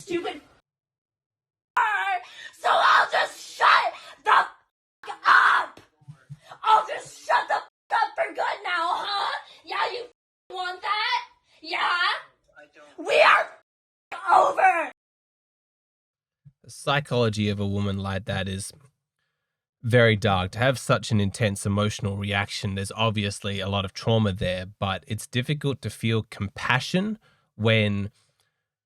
stupid so I'll just shut the up. I'll just shut the up for good now, huh? Yeah, you want that? Yeah? We are over. The psychology of a woman like that is very dark. To have such an intense emotional reaction, there's obviously a lot of trauma there, but it's difficult to feel compassion when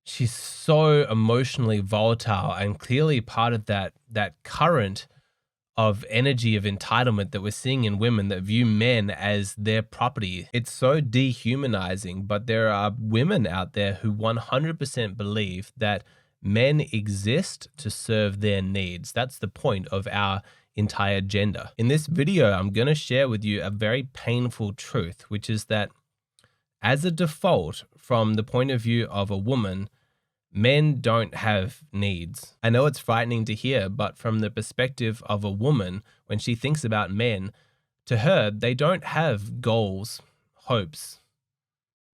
she's so emotionally volatile and clearly part of that current of energy of entitlement that we're seeing in women that view men as their property. It's so dehumanizing, but there are women out there who 100% believe that men exist to serve their needs. That's the point of our entire gender. In this video, I'm going to share with you a very painful truth, which is that as a default, from the point of view of a woman, men don't have needs. I know it's frightening to hear, but from the perspective of a woman, when she thinks about men, to her, they don't have goals, hopes,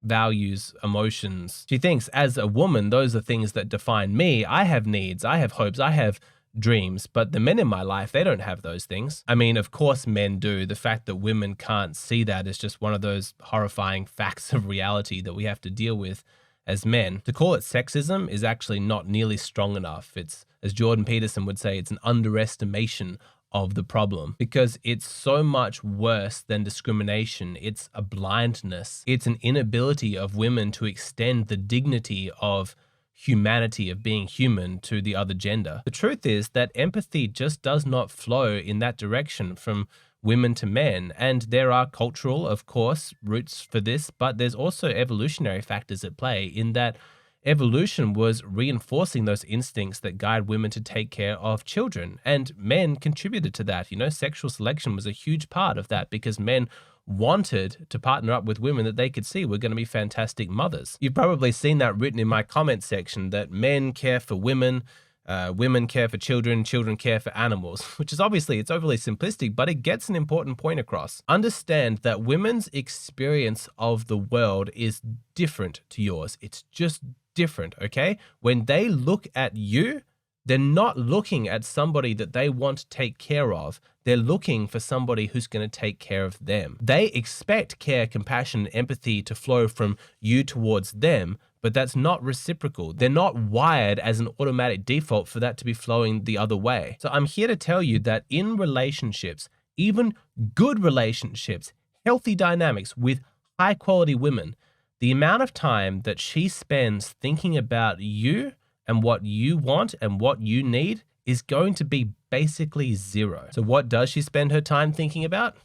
values, emotions. She thinks, as a woman, those are things that define me. I have needs, I have hopes, I have dreams, but the men in my life, they don't have those things. I mean, of course men do. The fact that women can't see that is just one of those horrifying facts of reality that we have to deal with as men. To call it sexism is actually not nearly strong enough. It's, as Jordan Peterson would say, it's an underestimation of the problem because it's so much worse than discrimination. It's a blindness. It's an inability of women to extend the dignity of humanity, of being human, to the other gender. The truth is that empathy just does not flow in that direction from women to men. And there are cultural, of course, roots for this, but there's also evolutionary factors at play in that evolution was reinforcing those instincts that guide women to take care of children. And men contributed to that. You know, sexual selection was a huge part of that because men wanted to partner up with women that they could see were going to be fantastic mothers. You've probably seen that written in my comment section that men care for women, women care for children, children care for animals, which is obviously, it's overly simplistic, but it gets an important point across. Understand that women's experience of the world is different to yours. It's just different, okay? When they look at you, they're not looking at somebody that they want to take care of. They're looking for somebody who's going to take care of them. They expect care, compassion, and empathy to flow from you towards them, but that's not reciprocal. They're not wired as an automatic default for that to be flowing the other way. So I'm here to tell you that in relationships, even good relationships, healthy dynamics with high quality women, the amount of time that she spends thinking about you and what you want and what you need is going to be basically zero. So what does she spend her time thinking about?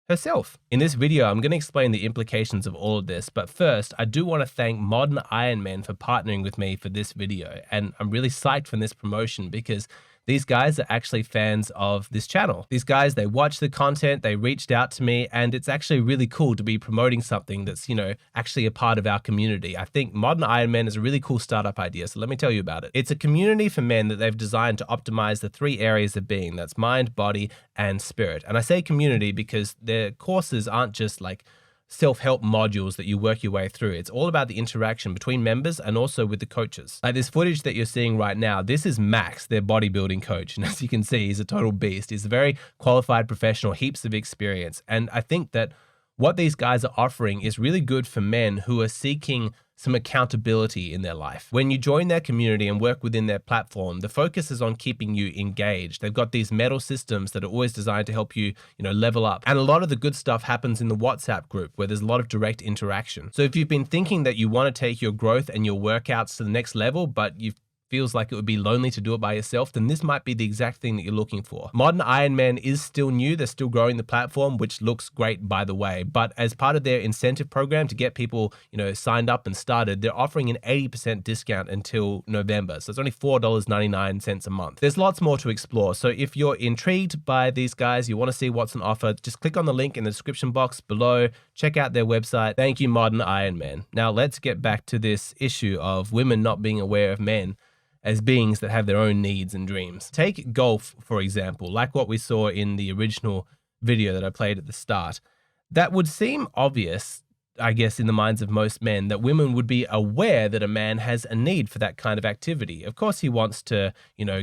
Herself. In this video, I'm going to explain the implications of all of this, but first, I do want to thank Modern Iron Man for partnering with me for this video, and I'm really psyched for this promotion because these guys are actually fans of this channel. These guys, they watch the content, they reached out to me, and it's actually really cool to be promoting something that's, you know, actually a part of our community. I think Modern Iron Man is a really cool startup idea, so let me tell you about it. It's a community for men that they've designed to optimize the 3 areas of being. That's mind, body, and spirit. And I say community because their courses aren't just like self-help modules that you work your way through. It's all about the interaction between members and also with the coaches. Like this footage that you're seeing right now, this is Max, their bodybuilding coach. And as you can see, he's a total beast. He's a very qualified professional, heaps of experience. And I think that what these guys are offering is really good for men who are seeking some accountability in their life. When you join their community and work within their platform, the focus is on keeping you engaged. They've got these metal systems that are always designed to help you, level up. And a lot of the good stuff happens in the WhatsApp group where there's a lot of direct interaction. So if you've been thinking that you want to take your growth and your workouts to the next level, but you feels like it would be lonely to do it by yourself, then this might be the exact thing that you're looking for. Modern Iron Man is still new. They're still growing the platform, which looks great, by the way. But as part of their incentive program to get people, signed up and started, they're offering an 80% discount until November. So it's only $4.99 a month. There's lots more to explore. So if you're intrigued by these guys, you want to see what's on offer, just click on the link in the description box below. Check out their website. Thank you, Modern Iron Man. Now let's get back to this issue of women not being aware of men as beings that have their own needs and dreams. Take golf, for example, like what we saw in the original video that I played at the start. That would seem obvious I guess, in the minds of most men, that women would be aware that a man has a need for that kind of activity. Of course, he wants to,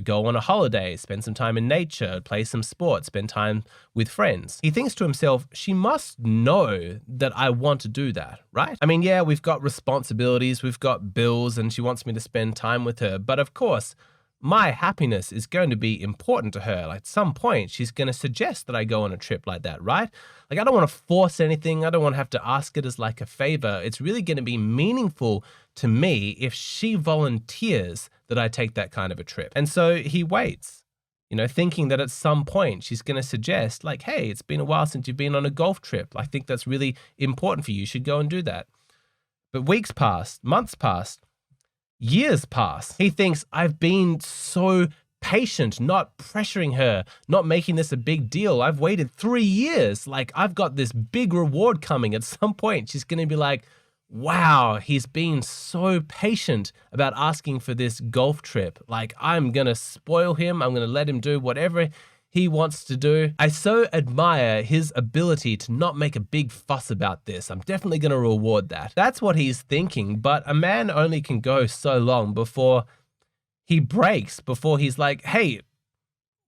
go on a holiday, spend some time in nature, play some sports, spend time with friends. He thinks to himself, she must know that I want to do that, right? I mean, yeah, we've got responsibilities, we've got bills, and she wants me to spend time with her. But of course, my happiness is going to be important to her. Like, at some point, she's going to suggest that I go on a trip like that, right? Like, I don't want to force anything. I don't want to have to ask it as like a favor. It's really going to be meaningful to me if she volunteers that I take that kind of a trip. And so he waits, thinking that at some point she's going to suggest like, hey, it's been a while since you've been on a golf trip. I think that's really important for you. You should go and do that. But weeks passed, months passed. Years pass. He thinks, I've been so patient, not pressuring her, not making this a big deal. I've waited 3 years. Like, I've got this big reward coming. At some point, she's going to be like, wow, he's been so patient about asking for this golf trip. Like, I'm going to spoil him. I'm going to let him do whatever he wants to do. I so admire his ability to not make a big fuss about this. I'm definitely going to reward that. That's what he's thinking, but a man only can go so long before he breaks, before he's like, hey,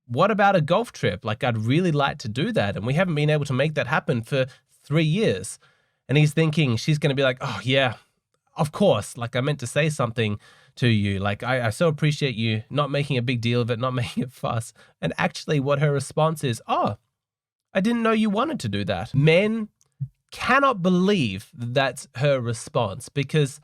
what about a golf trip? Like, I'd really like to do that, and we haven't been able to make that happen for 3 years. And he's thinking she's going to be like, oh yeah, of course. Like, I meant to say something to you. Like, I so appreciate you not making a big deal of it, not making a fuss. And actually what her response is, oh, I didn't know you wanted to do that. Men cannot believe that's her response because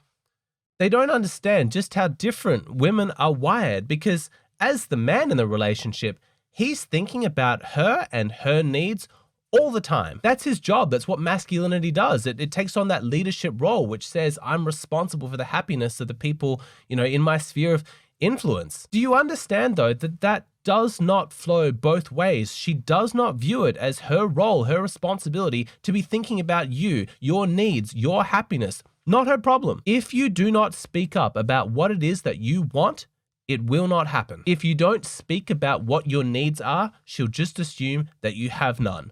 they don't understand just how different women are wired. Because as the man in the relationship, he's thinking about her and her needs all the time. That's his job. That's what masculinity does. It takes on that leadership role, which says I'm responsible for the happiness of the people, in my sphere of influence. Do you understand, though, that does not flow both ways? She does not view it as her role, her responsibility to be thinking about you, your needs, your happiness. Not her problem. If you do not speak up about what it is that you want, it will not happen. If you don't speak about what your needs are, she'll just assume that you have none.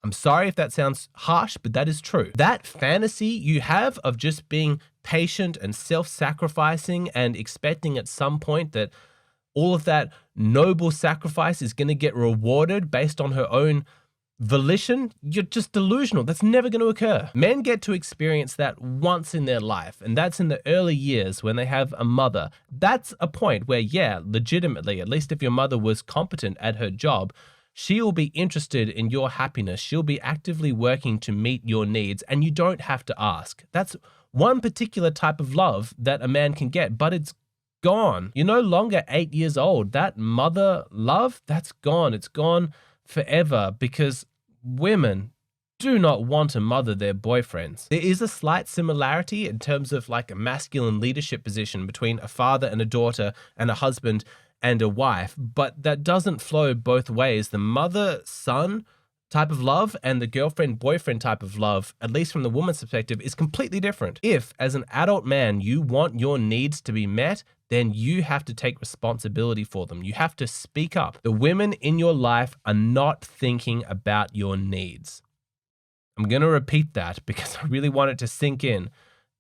I'm sorry if that sounds harsh, but that is true. That fantasy you have of just being patient and self-sacrificing and expecting at some point that all of that noble sacrifice is going to get rewarded based on her own volition, you're just delusional. That's never going to occur. Men get to experience that once in their life, and that's in the early years when they have a mother. That's a point where, yeah, legitimately, at least if your mother was competent at her job, she'll be interested in your happiness. She'll be actively working to meet your needs, and you don't have to ask. That's one particular type of love that a man can get, but it's gone. You're no longer 8 years old. That mother love, that's gone. It's gone forever because women do not want to mother their boyfriends. There is a slight similarity in terms of like a masculine leadership position between a father and a daughter and a husband and a wife, but that doesn't flow both ways. The mother-son type of love and the girlfriend-boyfriend type of love, at least from the woman's perspective, is completely different. If, as an adult man, you want your needs to be met, then you have to take responsibility for them. You have to speak up. The women in your life are not thinking about your needs. I'm going to repeat that because I really want it to sink in.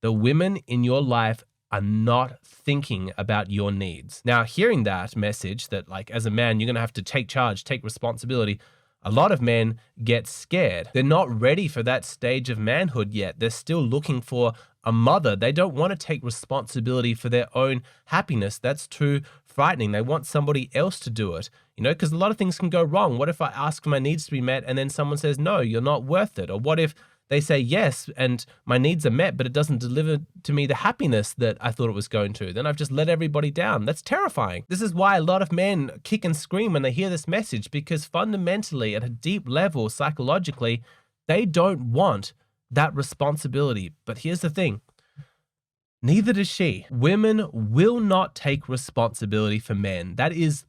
The women in your life are not thinking about your needs. Now, hearing that message that like as a man, you're going to have to take charge, take responsibility, a lot of men get scared. They're not ready for that stage of manhood yet. They're still looking for a mother. They don't want to take responsibility for their own happiness. That's too frightening. They want somebody else to do it, because a lot of things can go wrong. What if I ask for my needs to be met and then someone says, no, you're not worth it? Or what if they say yes and my needs are met, but it doesn't deliver to me the happiness that I thought it was going to? Then I've just let everybody down. That's terrifying. This is why a lot of men kick and scream when they hear this message, because fundamentally, at a deep level, psychologically, they don't want that responsibility. But here's the thing. Neither does she. Women will not take responsibility for men. That is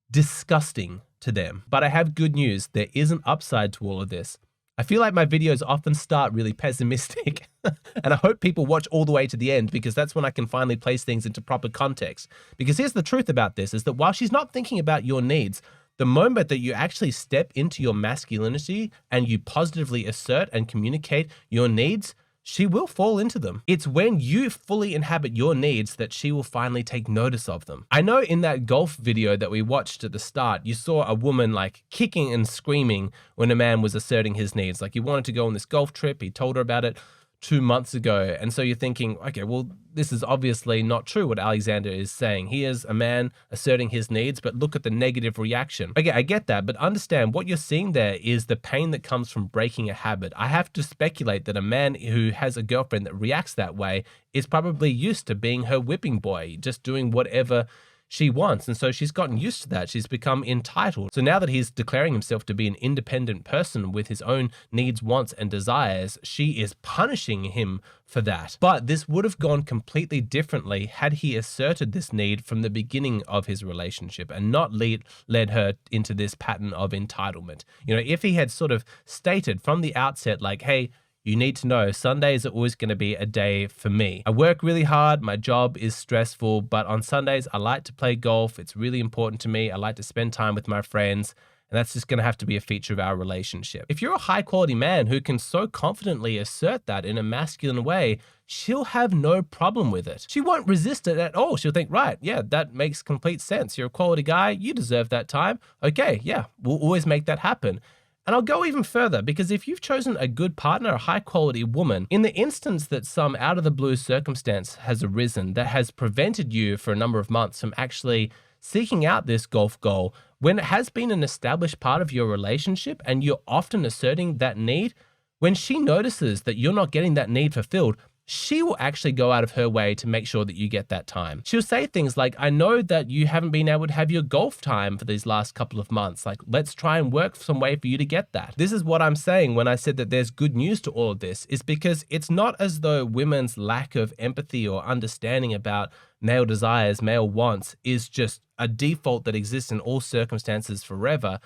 disgusting to them. But I have good news. There is an upside to all of this. I feel like my videos often start really pessimistic, and I hope people watch all the way to the end because that's when I can finally place things into proper context. Because here's the truth about this, is that while she's not thinking about your needs, the moment that you actually step into your masculinity and you positively assert and communicate your needs, she will fall into them. It's when you fully inhabit your needs that she will finally take notice of them. I know in that golf video that we watched at the start, you saw a woman like kicking and screaming when a man was asserting his needs. Like he wanted to go on this golf trip, he told her about it 2 months ago. And so you're thinking, okay, well, this is obviously not true what Alexander is saying. He is a man asserting his needs, but look at the negative reaction. Okay, I get that, but understand what you're seeing there is the pain that comes from breaking a habit. I have to speculate that a man who has a girlfriend that reacts that way is probably used to being her whipping boy, just doing whatever she wants. And so she's gotten used to that. She's become entitled. So now that he's declaring himself to be an independent person with his own needs, wants, and desires, she is punishing him for that. But this would have gone completely differently had he asserted this need from the beginning of his relationship and not led her into this pattern of entitlement. You know, if he had sort of stated from the outset, like, hey, you need to know Sundays are always going to be a day for me. I work really hard. My job is stressful, but on Sundays, I like to play golf. It's really important to me. I like to spend time with my friends. And that's just going to have to be a feature of our relationship. If you're a high quality man who can so confidently assert that in a masculine way, she'll have no problem with it. She won't resist it at all. She'll think, right, yeah, that makes complete sense. You're a quality guy. You deserve that time. Okay, yeah, we'll always make that happen. And I'll go even further, because if you've chosen a good partner, a high quality woman, in the instance that some out of the blue circumstance has arisen that has prevented you for a number of months from actually seeking out this golf goal, when it has been an established part of your relationship and you're often asserting that need, when she notices that you're not getting that need fulfilled, she will actually go out of her way to make sure that you get that time. She'll say things like, I know that you haven't been able to have your golf time for these last couple of months. Like, let's try and work some way for you to get that. This is what I'm saying when I said that there's good news to all of this, is because it's not as though women's lack of empathy or understanding about male desires, male wants, is just a default that exists in all circumstances forever.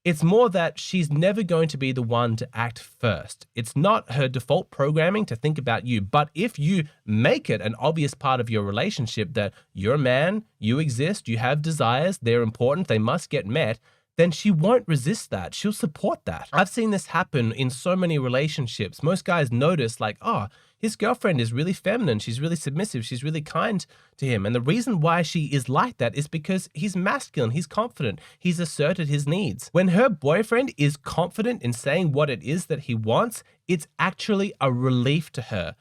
It's more that she's never going to be the one to act first. It's not her default programming to think about you. But if you make it an obvious part of your relationship that you're a man, you exist, you have desires, they're important, they must get met, then she won't resist that. She'll support that. I've seen this happen in so many relationships. Most guys notice like, oh, his girlfriend is really feminine. She's really submissive. She's really kind to him. And the reason why she is like that is because he's masculine. He's confident. He's asserted his needs. When her boyfriend is confident in saying what it is that he wants, it's actually a relief to her.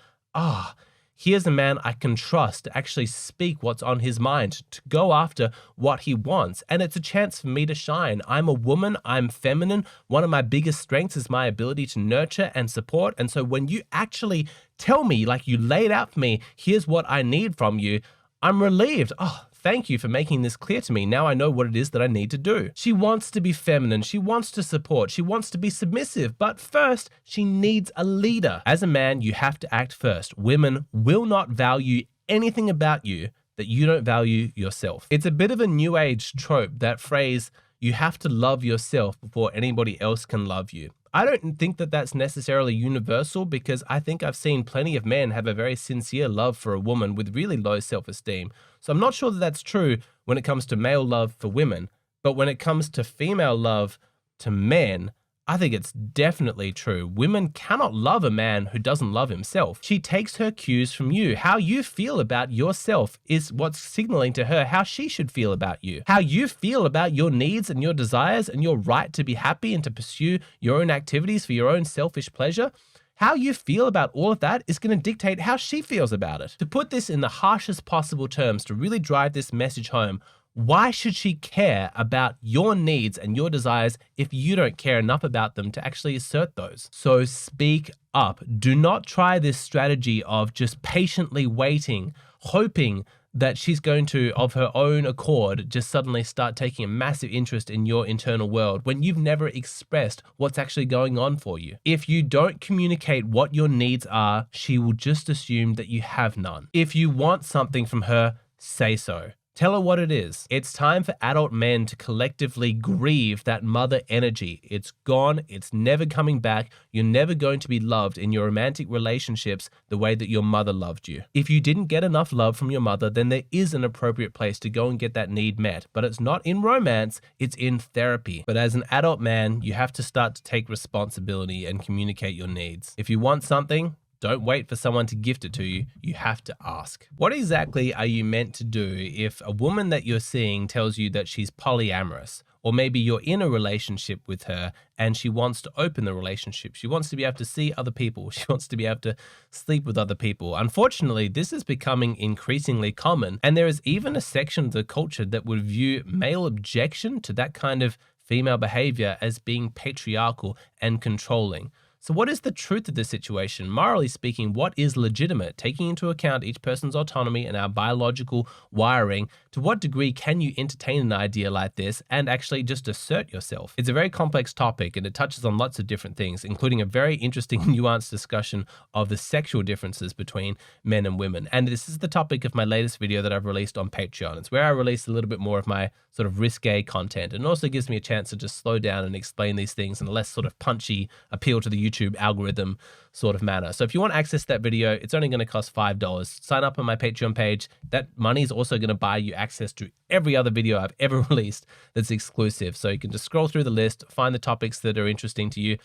Here's a man I can trust to actually speak what's on his mind, to go after what he wants. And it's a chance for me to shine. I'm a woman. I'm feminine. One of my biggest strengths is my ability to nurture and support. And so when you actually tell me, like you laid out for me, here's what I need from you, I'm relieved. Thank you for making this clear to me. Now I know what it is that I need to do. She wants to be feminine. She wants to support. She wants to be submissive. But first, she needs a leader. As a man, you have to act first. Women will not value anything about you that you don't value yourself. It's a bit of a new age trope, that phrase, you have to love yourself before anybody else can love you. I don't think that that's necessarily universal, because I think I've seen plenty of men have a very sincere love for a woman with really low self-esteem. So I'm not sure that that's true when it comes to male love for women, but when it comes to female love to men, I think it's definitely true. Women cannot love a man who doesn't love himself. She takes her cues from you. How you feel about yourself is what's signaling to her how she should feel about you. How you feel about your needs and your desires and your right to be happy and to pursue your own activities for your own selfish pleasure, how you feel about all of that is going to dictate how she feels about it. To put this in the harshest possible terms, to really drive this message home, why should she care about your needs and your desires if you don't care enough about them to actually assert those? So speak up. Do not try this strategy of just patiently waiting, hoping that she's going to, of her own accord, just suddenly start taking a massive interest in your internal world when you've never expressed what's actually going on for you. If you don't communicate what your needs are, she will just assume that you have none. If you want something from her, say so. Tell her what it is. It's time for adult men to collectively grieve that mother energy. It's gone. It's never coming back. You're never going to be loved in your romantic relationships the way that your mother loved you. If you didn't get enough love from your mother, then there is an appropriate place to go and get that need met. But it's not in romance, it's in therapy. But as an adult man, you have to start to take responsibility and communicate your needs. If you want something, Don't wait for someone to gift it to you. You have to ask. What exactly are you meant to do if a woman that you're seeing tells you that she's polyamorous? Or maybe you're in a relationship with her and she wants to open the relationship. She wants to be able to see other people. She wants to be able to sleep with other people. Unfortunately, this is becoming increasingly common. And there is even a section of the culture that would view male objection to that kind of female behavior as being patriarchal and controlling. So what is the truth of the situation? Morally speaking, what is legitimate? Taking into account each person's autonomy and our biological wiring, to what degree can you entertain an idea like this and actually just assert yourself? It's a very complex topic and it touches on lots of different things, including a very interesting nuanced discussion of the sexual differences between men and women. And this is the topic of my latest video that I've released on Patreon. It's where I release a little bit more of my sort of risque content, and also gives me a chance to just slow down and explain these things in a less sort of punchy appeal to the YouTube algorithm sort of manner. So if you want access to that video, it's only going to cost $5. Sign up on my Patreon page. That money is also going to buy you access to every other video I've ever released that's exclusive. So you can just scroll through the list, find the topics that are interesting to you,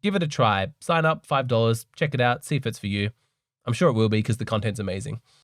give it a try, sign up, $5, check it out, see if it's for you. I'm sure it will be because the content's amazing.